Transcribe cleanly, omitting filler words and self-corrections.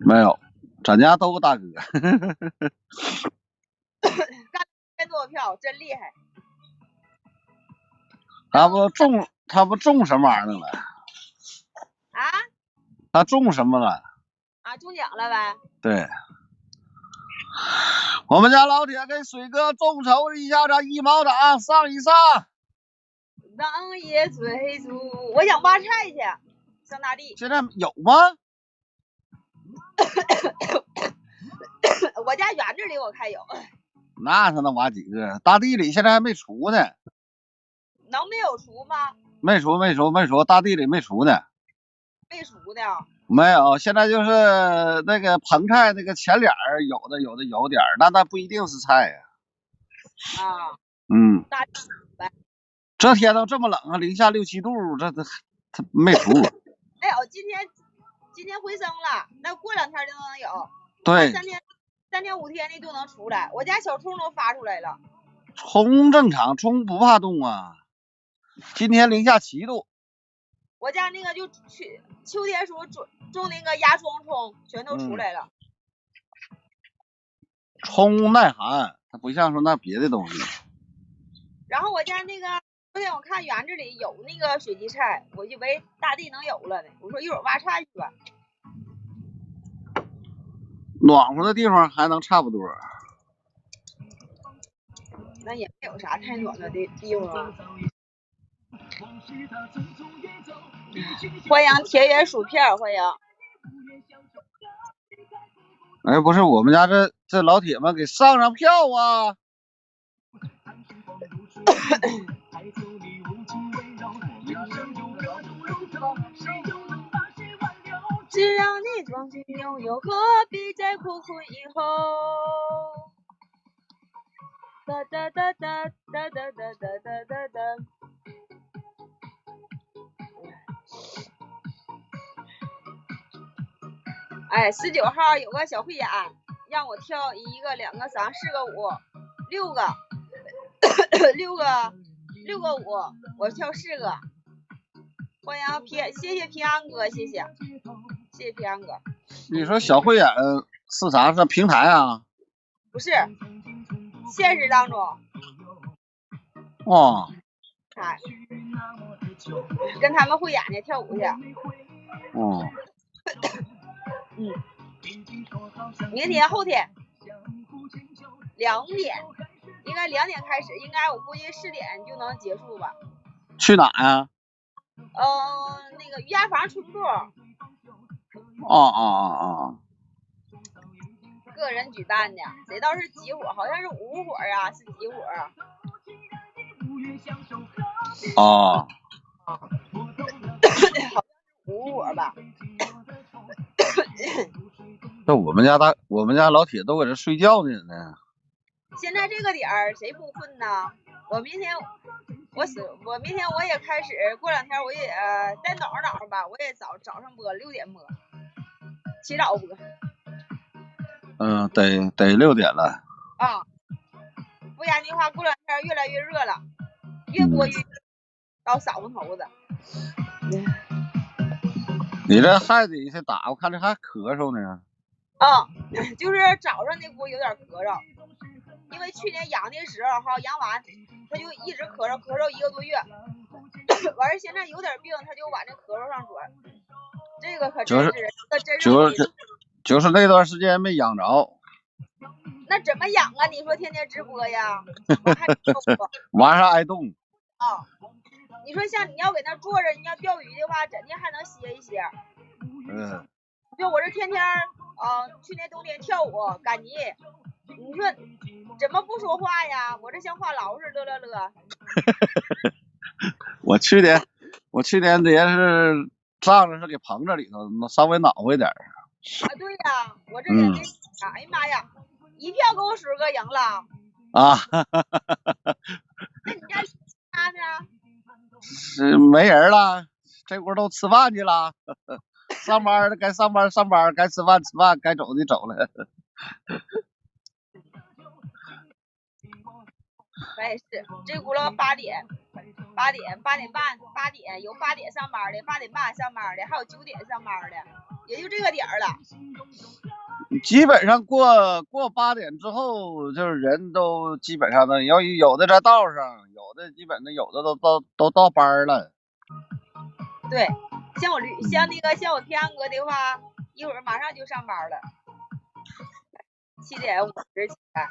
没有，咱家都个大哥。干1000多票，真厉害。他不中什么玩意儿了？啊？他中什么了？啊，中奖了呗？对。我们家老铁给水哥众筹一下子1毛党上一上。当夜追逐，我想挖菜去，上大地。现在有吗？我家园子里我看有。那他能挖几个？大地里现在还没除呢。能没有除吗？没除，大地里没除呢。没除呢？没有，现在就是那个盆菜那个前脸有点，但那不一定是菜呀。啊。嗯。大地呗。这天都这么冷啊，零下6、7度，他没除。哎呦，今天回升了，那过2天就能有。对。3天5天的都能出来，我家小葱都发出来了。葱正常，葱不怕冻啊。今天零下7度。我家那个就秋天时候种那个芽庄葱，全都出来了。葱耐寒，它不像说那别的东西。然后我家那个昨天我看园子里有那个雪地菜，我以为大地能有了呢。我说一会儿挖菜去吧。暖和的地方还能差不多。那也没有啥太暖和的地方啊。欢迎田园薯片，欢迎。哎，不是，我们家这老铁们给上票啊！只要你装进拥有，何必再苦苦以后？哒哒哒哒哒哒哒哒哒哒。哎，19号有个小慧眼，让我跳1个、2个、3、4个5、6个6个5，我跳4个。欢迎谢谢平安哥，谢谢平安哥。你说小慧眼是啥？是平台啊？不是，现实当中。哦。哎，跟他们慧眼的跳舞去。哦。明天后天2点，应该2点开始，应该我估计4点就能结束吧。去哪呀？那个瑜伽房春部。哦。个人举办的，谁道是几伙？好像是5伙啊，是几伙？哦。好像是5伙吧。这我们家老铁都搁这睡觉呢。现在这个点儿谁不困呢？我明天我也开始，过2天我也再早上吧，我也早上播6点播，起早播。得6点了。啊，不然的话过2天越来越热了，越播越到嗓子头子。你这还得去打，我看这还咳嗽呢。就是早上那锅有点咳嗽，因为去年养的时候哈，养完他就一直咳嗽1个多月，完事现在有点病，他就往这咳嗽上转。这个可真是就是那段时间没养着。那怎么养啊？你说天天直播呀，晚上挨冻。你说像你要搁那坐着，你要钓鱼的话，整天还能歇一歇。就我这天天去年冬天跳舞赶集，你说怎么不说话呀？我这像话痨似的乐。我去年也是仗着是给棚子里头，稍微暖和一点。对呀，我这也哎呀妈呀，一票给我水哥赢了。那你家他呢？是没人了，这会儿都吃饭去了。上班的该上班，该吃饭，该走的走了。咱也是，这轱辘8点、8点、8点半、8点，有8点上班的，8点半上班的，还有9点上班的，也就这个点儿了。基本上过8点之后，就是人都基本上的，有的在道上，有的基本的，有的都到班了。对，像我天安哥的话，一会儿马上就上班了，7点50起来。